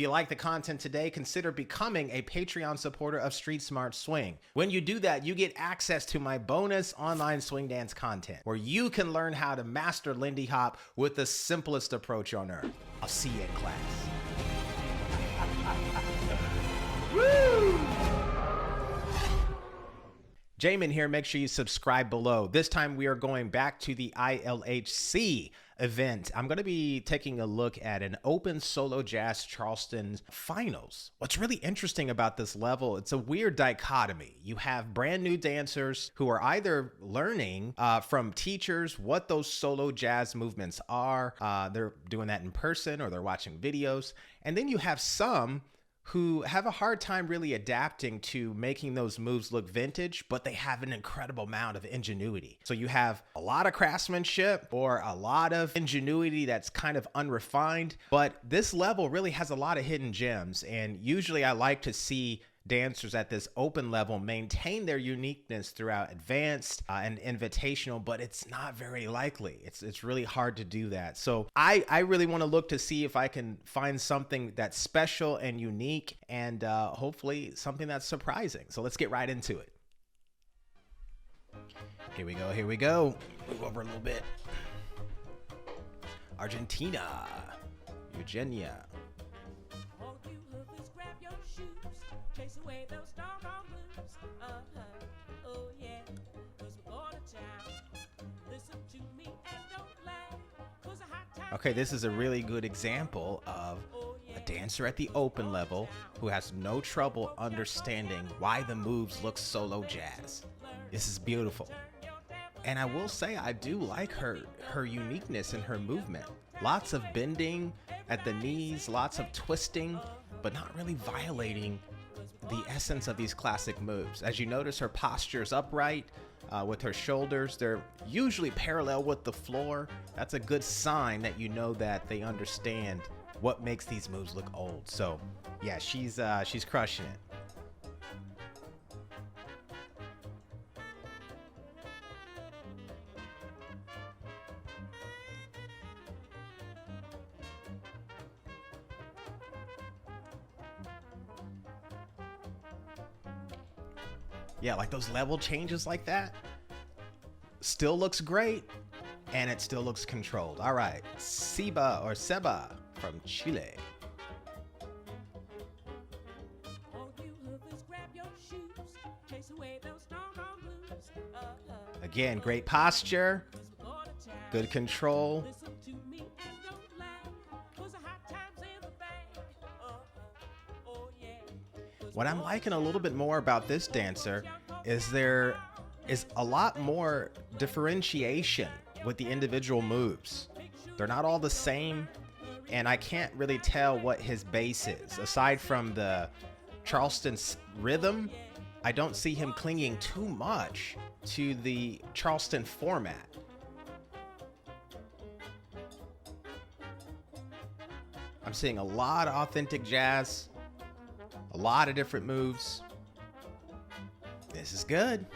If you like the content today, consider becoming a Patreon supporter of Street Smart Swing. When you do that, you get access to my bonus online swing dance content, where you can learn how to master Lindy Hop with the simplest approach on earth. I'll see you in class. Woo! Jamin here. Make sure you subscribe below. This time we are going back to the ILHC event. I'm going to be taking a look at an open solo jazz Charleston finals. What's really interesting about this level, it's a weird dichotomy. You have brand new dancers who are either learning from teachers what those solo jazz movements are. They're doing that in person or they're watching videos. And then you have some who have a hard time really adapting to making those moves look vintage, but they have an incredible amount of ingenuity. So you have a lot of craftsmanship or a lot of ingenuity that's kind of unrefined, but this level really has a lot of hidden gems. And usually I like to see dancers at this open level maintain their uniqueness throughout advanced and invitational, but it's not very likely. It's really hard to do that. So I really want to look to see if I can find something that's special and unique, and hopefully something that's surprising. So let's get right into it. Here we go. Here we go. Move over a little bit. Argentina, Eugenia. Chase away those doggone blues. Oh yeah, 'cause we're going to town. Listen to me and don't lag, 'cause a hot time. Okay, this is a really good example of a dancer at the open level who has no trouble understanding why the moves look solo jazz. This is beautiful. And I will say I do like her uniqueness in her movement. Lots of bending at the knees, lots of twisting, but not really violating the essence of these classic moves. As you notice, her posture is upright with her shoulders. They're usually parallel with the floor. That's a good sign that you know that they understand what makes these moves look old. So yeah, she's crushing it. Yeah, like those level changes like that. Still looks great, and it still looks controlled. All right, Seba from Chile. Again, great posture, good control. What I'm liking a little bit more about this dancer is there is a lot more differentiation with the individual moves. They're not all the same, and I can't really tell what his base is. Aside from the Charleston rhythm, I don't see him clinging too much to the Charleston format. I'm seeing a lot of authentic jazz. A lot of different moves. This is good.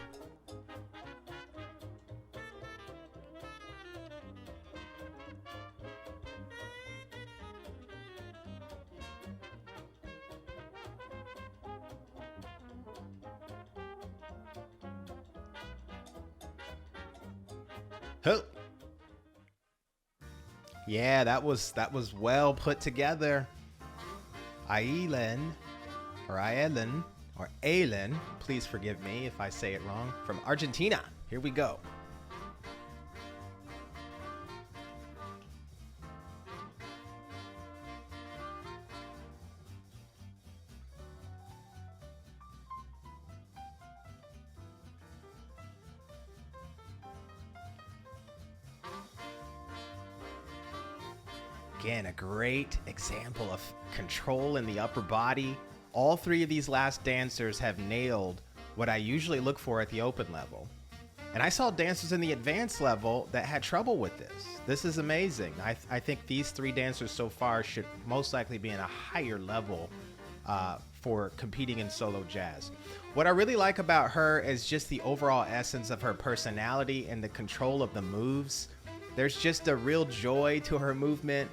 Huh. Yeah, that was well put together. Ailen, please forgive me if I say it wrong, from Argentina. Here we go. Again, a great example of control in the upper body. All three of these last dancers have nailed what I usually look for at the open level. And I saw dancers in the advanced level that had trouble with this. This is amazing. I think these three dancers so far should most likely be in a higher level for competing in solo jazz. What I really like about her is just the overall essence of her personality and the control of the moves. There's just a real joy to her movement.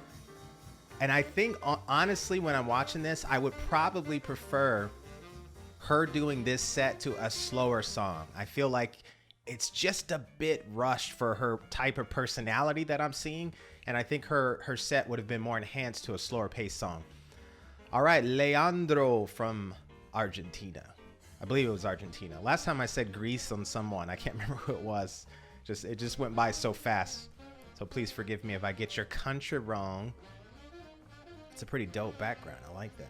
And I think, honestly, when I'm watching this, I would probably prefer her doing this set to a slower song. I feel like it's just a bit rushed for her type of personality that I'm seeing. And I think her set would have been more enhanced to a slower paced song. All right, Leandro from Argentina. I believe it was Argentina. Last time I said Greece on someone, I can't remember who it was. It just went by so fast. So please forgive me if I get your country wrong. It's a pretty dope background. I like that.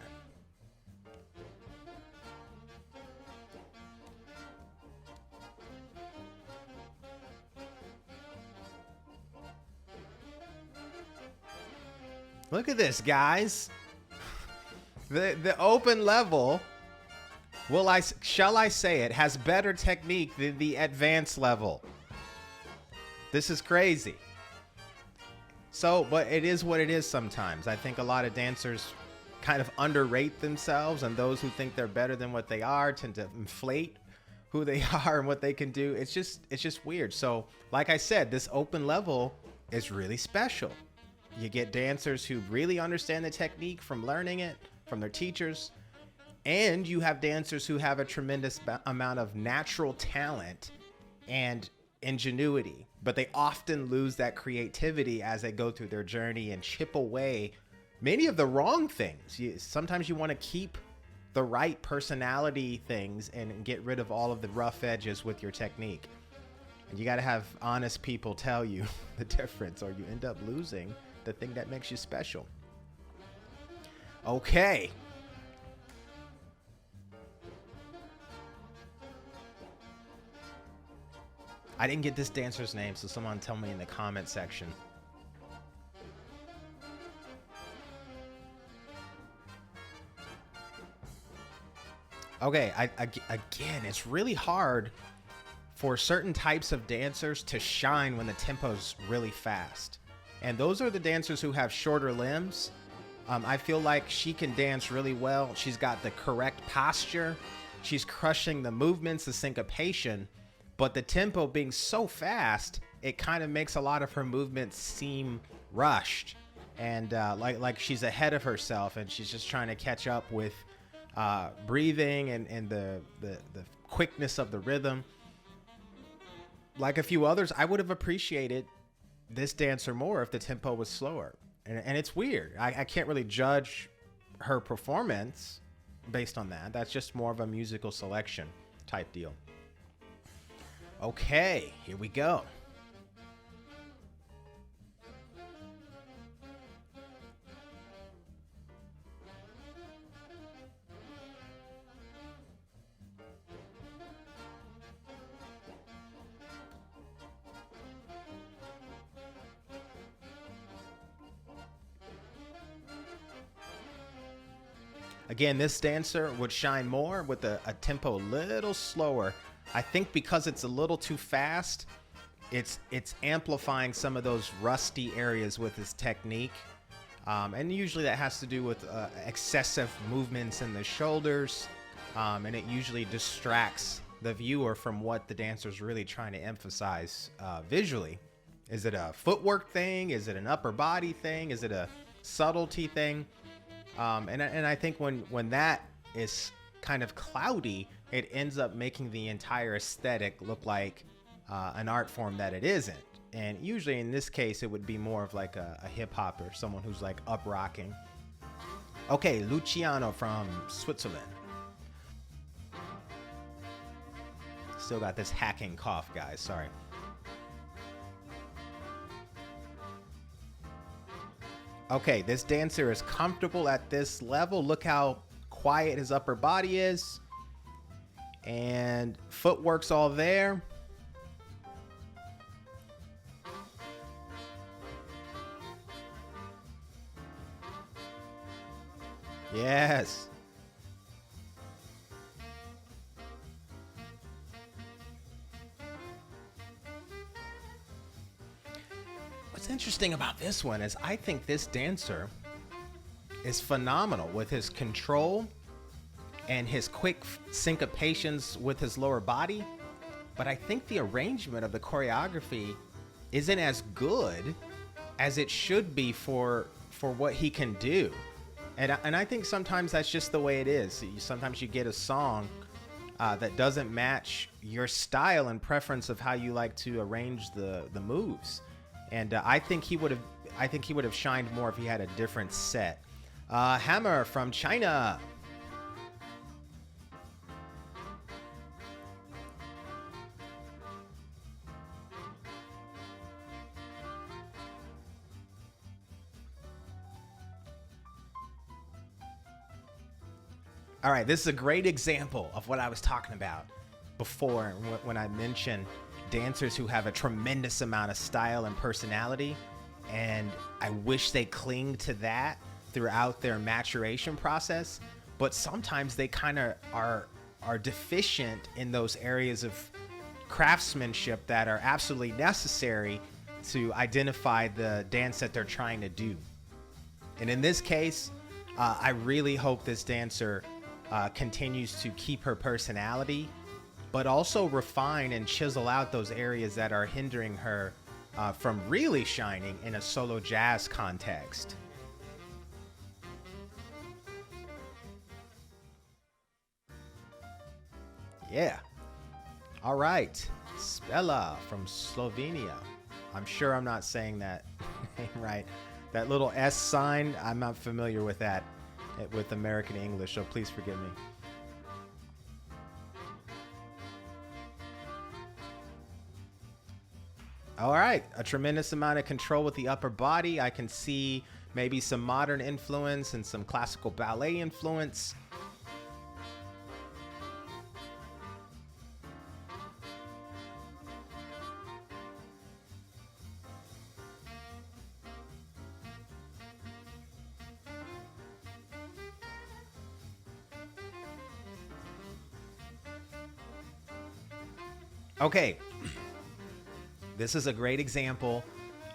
Look at this, guys. The open level, shall I say it, has better technique than the advanced level. This is crazy. So, but it is what it is sometimes. I think a lot of dancers kind of underrate themselves, and those who think they're better than what they are tend to inflate who they are and what they can do. It's just weird. So, like I said, this open level is really special. You get dancers who really understand the technique from learning it from their teachers, and you have dancers who have a tremendous amount of natural talent and ingenuity, but they often lose that creativity as they go through their journey and chip away many of the wrong things. Sometimes you want to keep the right personality things and get rid of all of the rough edges with your technique. And you got to have honest people tell you the difference, or you end up losing the thing that makes you special. Okay. I didn't get this dancer's name, so someone tell me in the comment section. Okay, again, it's really hard for certain types of dancers to shine when the tempo's really fast. And those are the dancers who have shorter limbs. I feel like she can dance really well. She's got the correct posture. She's crushing the movements, the syncopation. But the tempo being so fast, it kind of makes a lot of her movements seem rushed. And like she's ahead of herself, and she's just trying to catch up with breathing and the quickness of the rhythm. Like a few others, I would have appreciated this dancer more if the tempo was slower. And it's weird. I can't really judge her performance based on that. That's just more of a musical selection type deal. Okay, here we go. Again, this dancer would shine more with a tempo a little slower. I think because it's a little too fast, it's amplifying some of those rusty areas with his technique. And usually that has to do with excessive movements in the shoulders. And it usually distracts the viewer from what the dancer's really trying to emphasize visually. Is it a footwork thing? Is it an upper body thing? Is it a subtlety thing? And I think when that is kind of cloudy, it ends up making the entire aesthetic look like an art form that it isn't. And usually in this case, it would be more of like a hip hop or someone who's like up rocking. Okay, Luciano from Switzerland. Still got this hacking cough, guys. Sorry. Okay, this dancer is comfortable at this level. Look how quiet his upper body is. And footwork's all there. Yes. What's interesting about this one is I think this dancer is phenomenal with his control and his quick syncopations with his lower body. But I think the arrangement of the choreography isn't as good as it should be for for what he can do. And I think sometimes that's just the way it is. Sometimes you get a song that doesn't match your style and preference of how you like to arrange the moves. And I think he would have shined more if he had a different set. Hammer from China. All right, this is a great example of what I was talking about before when I mentioned dancers who have a tremendous amount of style and personality, and I wish they cling to that throughout their maturation process, but sometimes they kind of are deficient in those areas of craftsmanship that are absolutely necessary to identify the dance that they're trying to do. And in this case, I really hope this dancer continues to keep her personality, but also refine and chisel out those areas that are hindering her from really shining in a solo jazz context. Yeah. All right. Spela from Slovenia. I'm sure I'm not saying that name right. That little S sign, I'm not familiar with that with American English, so please forgive me. All right, a tremendous amount of control with the upper body. I can see maybe some modern influence and some classical ballet influence. Okay, this is a great example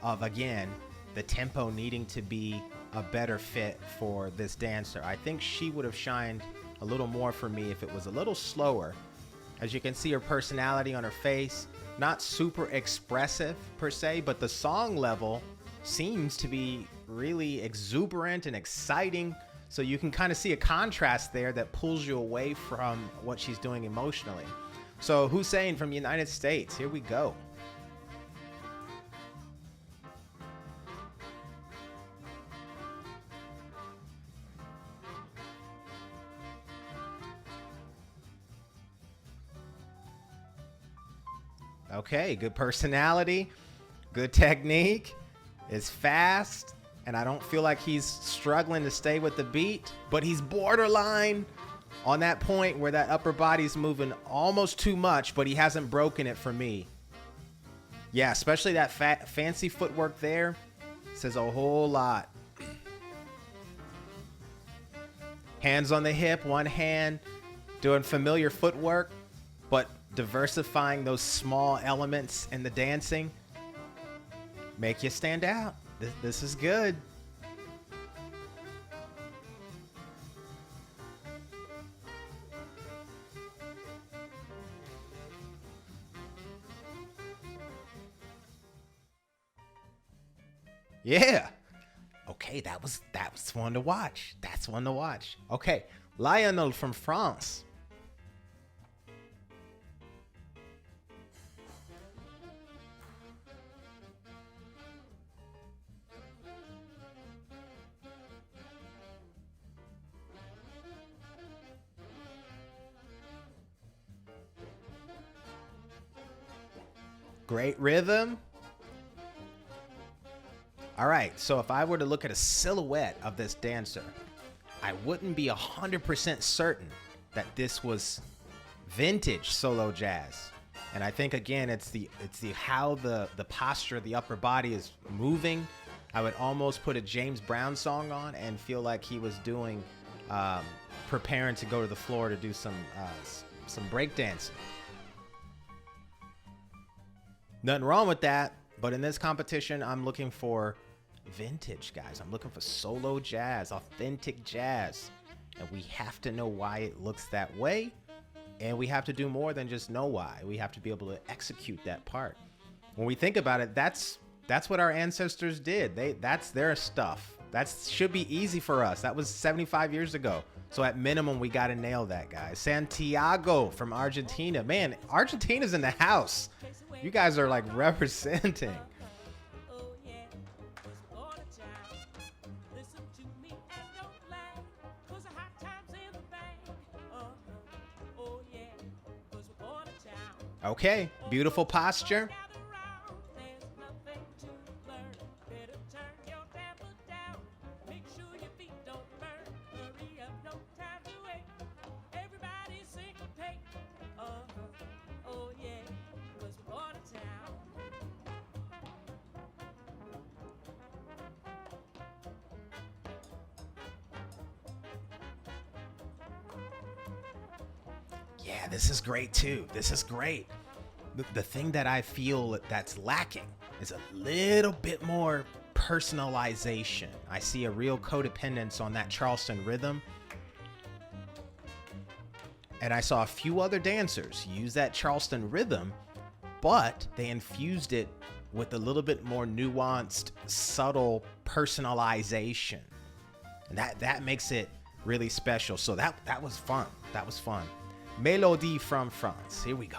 of, again, the tempo needing to be a better fit for this dancer. I think she would have shined a little more for me if it was a little slower. As you can see, her personality on her face, not super expressive per se, but the song level seems to be really exuberant and exciting. So you can kind of see a contrast there that pulls you away from what she's doing emotionally. So Hussein from the United States, here we go. Okay, good personality, good technique, is fast, and I don't feel like he's struggling to stay with the beat, but he's borderline on that point where that upper body's moving almost too much, but he hasn't broken it for me. Yeah, especially that fancy footwork there says a whole lot. Hands on the hip, one hand, doing familiar footwork, but diversifying those small elements in the dancing make you stand out. This is good. Yeah. Okay, that was one to watch. That's one to watch. Okay, Lionel from France. Great rhythm. All right, so if I were to look at a silhouette of this dancer, I wouldn't be 100% certain that this was vintage solo jazz. And I think, again, it's the how the posture of the upper body is moving. I would almost put a James Brown song on and feel like he was doing, preparing to go to the floor to do some break dancing. Nothing wrong with that, but in this competition, I'm looking for vintage, guys. I'm looking for solo jazz, authentic jazz, and we have to know why it looks that way, and we have to do more than just know why. We have to be able to execute that part. When we think about it, that's That's what our ancestors did. That's their stuff. That should be easy for us. That was 75 years ago. So at minimum, we got to nail that, guys. Santiago from Argentina. Man, Argentina's in the house. You guys are like representing. Oh yeah, 'cause we're going to town. Listen to me and don't lag, 'cause the hot time's in the bank. Oh yeah, 'cause we're going to town. Okay, beautiful posture. Gather round, there's nothing to learn. Better turn your temper down. Make sure your feet don't burn. Hurry up, no time to wait. Everybody syncopate. Oh yeah, 'cause we're going to town. Yeah, this is great too. This is great. The thing that I feel that's lacking is a little bit more personalization. I see a real codependence on that Charleston rhythm. And I saw a few other dancers use that Charleston rhythm, but they infused it with a little bit more nuanced, subtle personalization. And that makes it really special. So that was fun. That was fun. Melody from France. Here we go.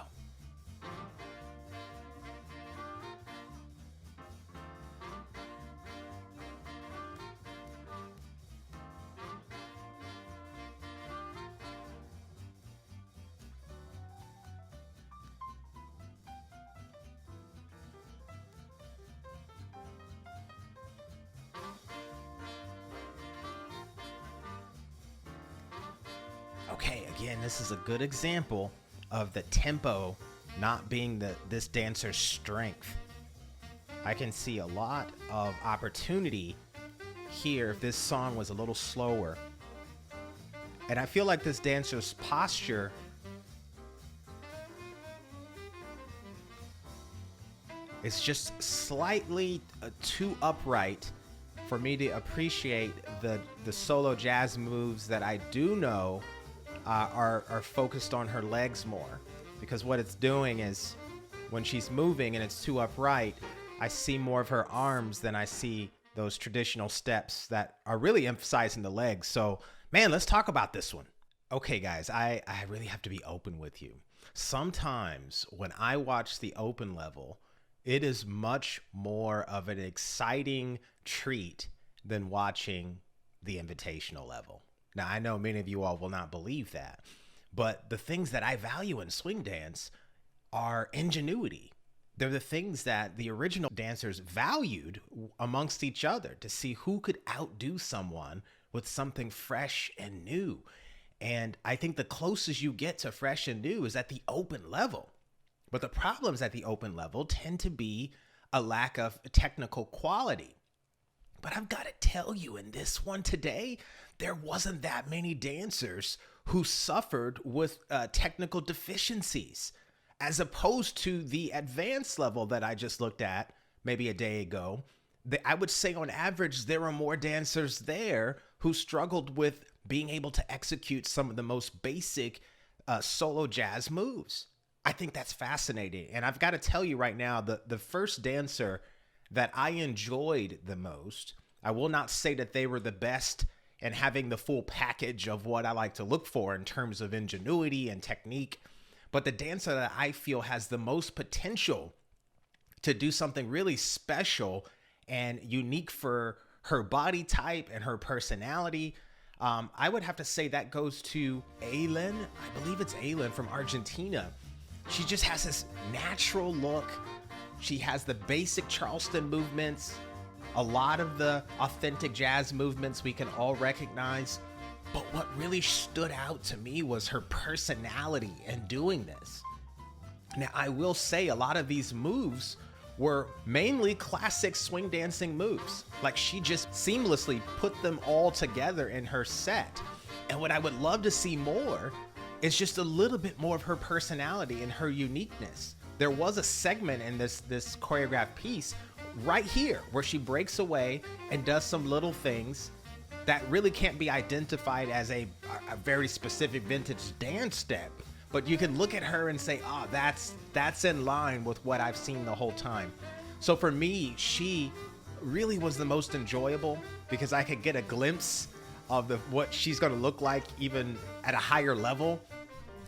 Okay, again, this is a good example of the tempo not being this dancer's strength. I can see a lot of opportunity here if this song was a little slower. And I feel like this dancer's posture is just slightly too upright for me to appreciate the solo jazz moves that I do know are focused on her legs more. Because what it's doing is when she's moving and it's too upright, I see more of her arms than I see those traditional steps that are really emphasizing the legs. So, man, let's talk about this one. Okay, guys, I really have to be open with you. Sometimes when I watch the open level, it is much more of an exciting treat than watching the invitational level. Now, I know many of you all will not believe that, but the things that I value in swing dance are ingenuity. They're the things that the original dancers valued amongst each other to see who could outdo someone with something fresh and new. And I think the closest you get to fresh and new is at the open level. But the problems at the open level tend to be a lack of technical quality. But I've got to tell you, in this one today, there wasn't that many dancers who suffered with technical deficiencies, as opposed to the advanced level that I just looked at maybe a day ago. I would say on average, there were more dancers there who struggled with being able to execute some of the most basic solo jazz moves. I think that's fascinating. And I've got to tell you right now, the first dancer that I enjoyed the most, I will not say that they were the best and having the full package of what I like to look for in terms of ingenuity and technique, but the dancer that I feel has the most potential to do something really special and unique for her body type and her personality, I would have to say that goes to Aylin. I believe it's Aylin from Argentina. She just has this natural look. She has the basic Charleston movements, a lot of the authentic jazz movements we can all recognize. But what really stood out to me was her personality in doing this. Now, I will say a lot of these moves were mainly classic swing dancing moves. Like, she just seamlessly put them all together in her set. And what I would love to see more is just a little bit more of her personality and her uniqueness. There was a segment in this choreographed piece right here where she breaks away and does some little things that really can't be identified as a very specific vintage dance step. But you can look at her and say, oh, that's in line with what I've seen the whole time. So for me, she really was the most enjoyable because I could get a glimpse of what she's going to look like even at a higher level.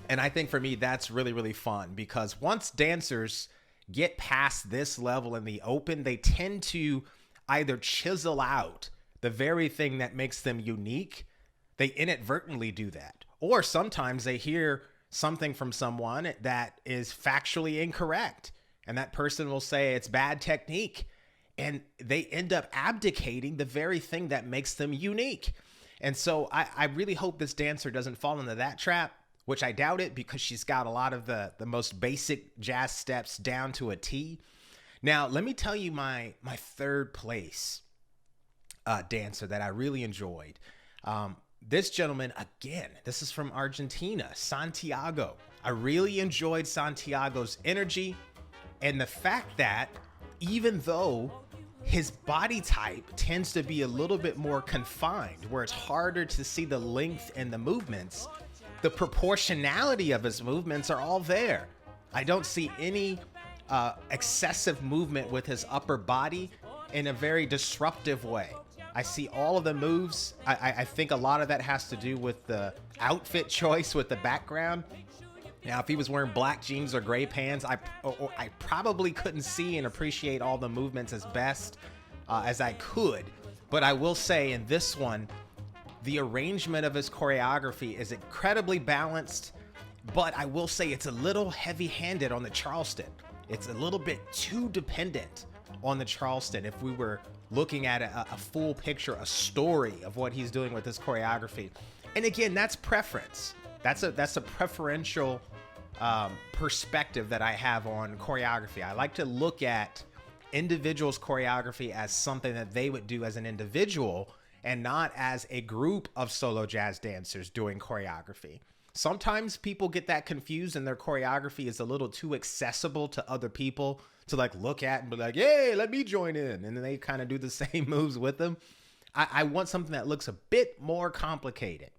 And I think for me, that's really, really fun because once dancers get past this level in the open, they tend to either chisel out the very thing that makes them unique. They inadvertently do that. Or sometimes they hear something from someone that is factually incorrect. And that person will say it's bad technique. And they end up abdicating the very thing that makes them unique. And so I really hope this dancer doesn't fall into that trap, which I doubt it because she's got a lot of the most basic jazz steps down to a T. Now, let me tell you my third place dancer that I really enjoyed. This gentleman, again, this is from Argentina, Santiago. I really enjoyed Santiago's energy and the fact that even though his body type tends to be a little bit more confined, where it's harder to see the length and the movements, the proportionality of his movements are all there. I don't see any excessive movement with his upper body in a very disruptive way. I see all of the moves. I think a lot of that has to do with the outfit choice with the background. Now, if he was wearing black jeans or gray pants, I probably couldn't see and appreciate all the movements as best as I could. But I will say in this one, the arrangement of his choreography is incredibly balanced, but I will say it's a little heavy-handed on the Charleston. It's a little bit too dependent on the Charleston if we were looking at a full picture, a story of what he's doing with his choreography. And again, that's preference. That's a preferential perspective that I have on choreography. I like to look at individuals' choreography as something that they would do as an individual and not as a group of solo jazz dancers doing choreography. Sometimes people get that confused and their choreography is a little too accessible to other people to like look at and be like, hey, let me join in. And then they kind of do the same moves with them. I want something that looks a bit more complicated.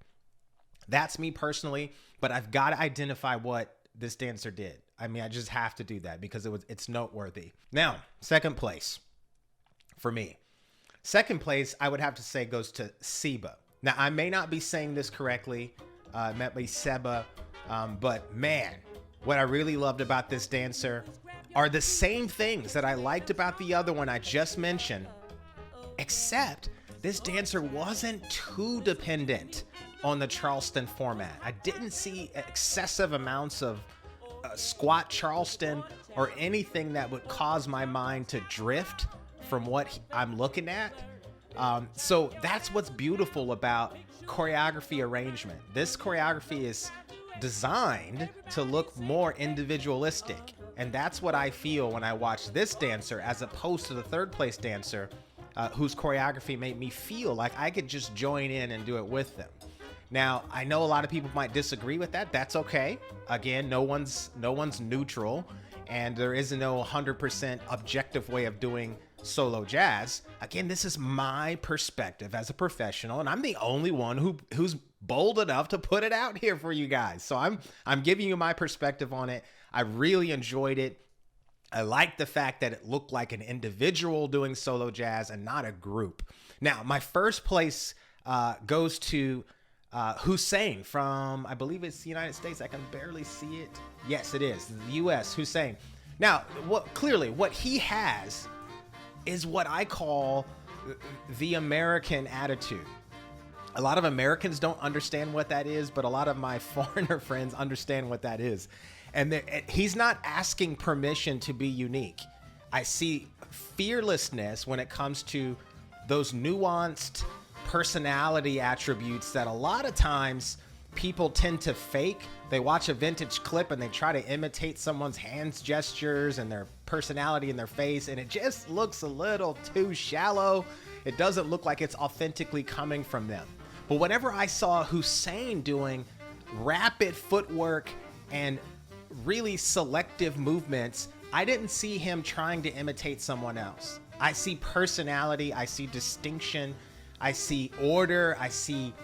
That's me personally, but I've got to identify what this dancer did. I mean, I just have to do that because it's noteworthy. Now, second place for me. Second place, I would have to say, goes to Seba. Now, I may not be saying this correctly. It might be Seba. But man, what I really loved about this dancer are the same things that I liked about the other one I just mentioned, except this dancer wasn't too dependent on the Charleston format. I didn't see excessive amounts of squat Charleston or anything that would cause my mind to drift from what I'm looking at. So that's what's beautiful about choreography arrangement. This choreography is designed to look more individualistic. And that's what I feel when I watch this dancer as opposed to the third place dancer whose choreography made me feel like I could just join in and do it with them. Now, I know a lot of people might disagree with that. That's okay. Again, no one's neutral, and there is no 100% objective way of doing solo jazz. Again, this is my perspective as a professional, and I'm the only one who's bold enough to put it out here for you guys. So I'm giving you my perspective on it. I really enjoyed it. I like the fact that it looked like an individual doing solo jazz and not a group. Now, my first place goes to Hussein from, I believe it's the United States. I can barely see it. Yes, it is. The U.S. Hussein. Now, what he has is what I call the American attitude. A lot of Americans don't understand what that is, but a lot of my foreigner friends understand what that is. And he's not asking permission to be unique. I see fearlessness when it comes to those nuanced personality attributes that a lot of times people tend to fake. They watch a vintage clip and they try to imitate someone's hands gestures and their personality in their face, and it just looks a little too shallow. It doesn't look like it's authentically coming from them. But whenever I saw Hussein doing rapid footwork and really selective movements, I didn't see him trying to imitate someone else. I see personality, I see distinction, I see order, I see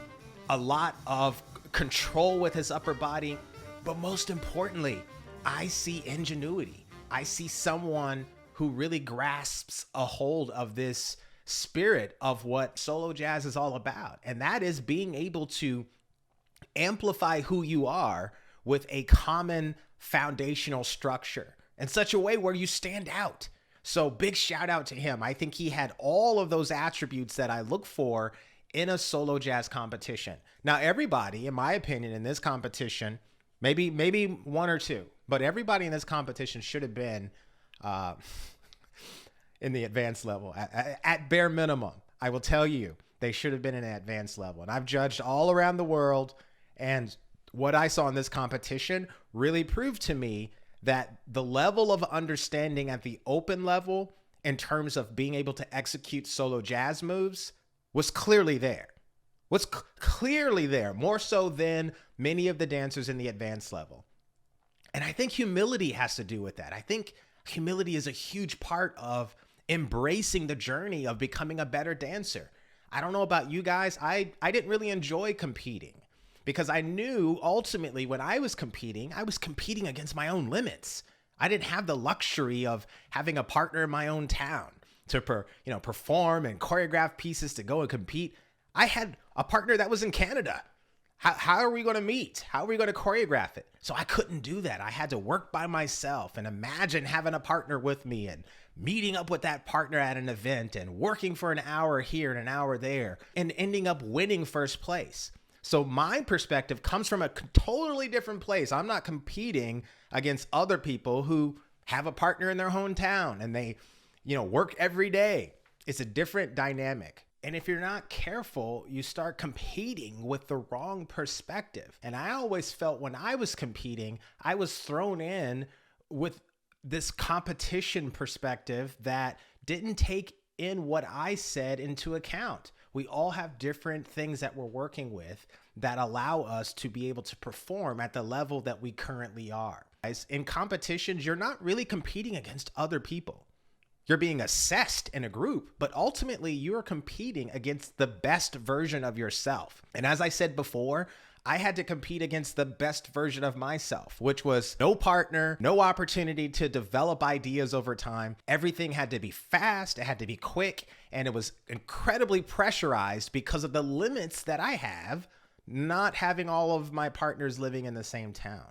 a lot of control with his upper body, but most importantly, I see ingenuity. I see someone who really grasps a hold of this spirit of what solo jazz is all about. And that is being able to amplify who you are with a common foundational structure in such a way where you stand out. So big shout out to him. I think he had all of those attributes that I look for in a solo jazz competition. Now, everybody, in my opinion, in this competition, maybe one or two, but everybody in this competition should have been in the advanced level. At bare minimum, I will tell you, they should have been in an advanced level. And I've judged all around the world, and what I saw in this competition really proved to me that the level of understanding at the open level in terms of being able to execute solo jazz moves was clearly there. Clearly there, more so than many of the dancers in the advanced level. And I think humility has to do with that. I think humility is a huge part of embracing the journey of becoming a better dancer. I don't know about you guys. I didn't really enjoy competing because I knew ultimately when I was competing against my own limits. I didn't have the luxury of having a partner in my own town to perform and choreograph pieces to go and compete. I had a partner that was in Canada. How are we going to meet? How are we going to choreograph it? So I couldn't do that. I had to work by myself, and imagine having a partner with me and meeting up with that partner at an event and working for an hour here and an hour there and ending up winning first place. So my perspective comes from a totally different place. I'm not competing against other people who have a partner in their hometown and they, work every day. It's a different dynamic. And if you're not careful, you start competing with the wrong perspective. And I always felt when I was competing, I was thrown in with this competition perspective that didn't take in what I said into account. We all have different things that we're working with that allow us to be able to perform at the level that we currently are. Guys, in competitions, you're not really competing against other people. You're being assessed in a group, but ultimately you are competing against the best version of yourself. And as I said before, I had to compete against the best version of myself, which was no partner, no opportunity to develop ideas over time. Everything had to be fast, it had to be quick, and it was incredibly pressurized because of the limits that I have, not having all of my partners living in the same town.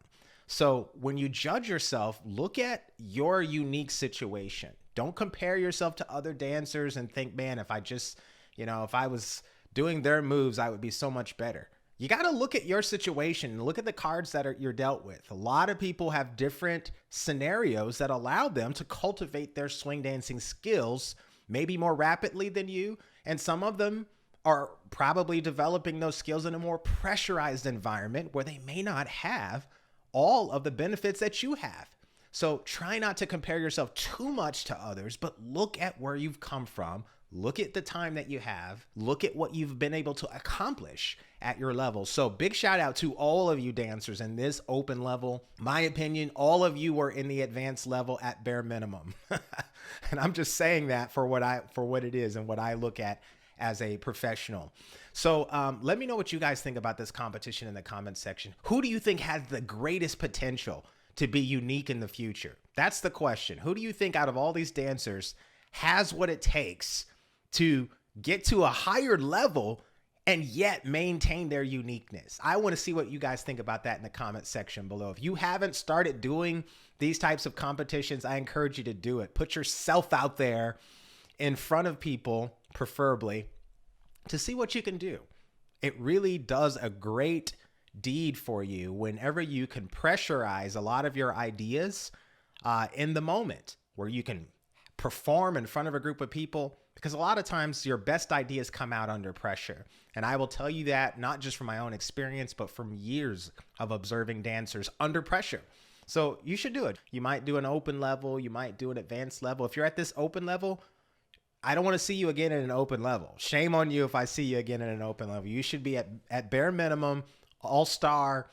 So when you judge yourself, look at your unique situation. Don't compare yourself to other dancers and think, man, if I just, if I was doing their moves, I would be so much better. You got to look at your situation and look at the cards that you're dealt with. A lot of people have different scenarios that allow them to cultivate their swing dancing skills, maybe more rapidly than you. And some of them are probably developing those skills in a more pressurized environment where they may not have all of the benefits that you have. So try not to compare yourself too much to others, but look at where you've come from. Look at the time that you have. Look at what you've been able to accomplish at your level. So big shout out to all of you dancers in this open level. My opinion, all of you were in the advanced level at bare minimum. And I'm just saying that for what it is and what I look at as a professional. So let me know what you guys think about this competition in the comments section. Who do you think has the greatest potential to be unique in the future? That's the question. Who do you think out of all these dancers has what it takes to get to a higher level and yet maintain their uniqueness? I want to see what you guys think about that in the comment section below. If you haven't started doing these types of competitions, I encourage you to do it. Put yourself out there in front of people, preferably, to see what you can do. It really does a great deed for you whenever you can pressurize a lot of your ideas in the moment, where you can perform in front of a group of people, because a lot of times your best ideas come out under pressure. And I will tell you that not just from my own experience, but from years of observing dancers under pressure. So you should do it. You might do an open level, you might do an advanced level. If you're at this open level, I don't want to see you again in an open level. Shame on you if I see you again in an open level. You should be at bare minimum all-star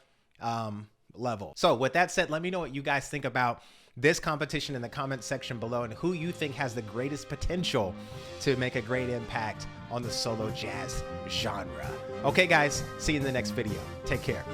level. So with that said, let me know what you guys think about this competition in the comment section below and who you think has the greatest potential to make a great impact on the solo jazz genre. Okay, guys, see you in the next video. Take care.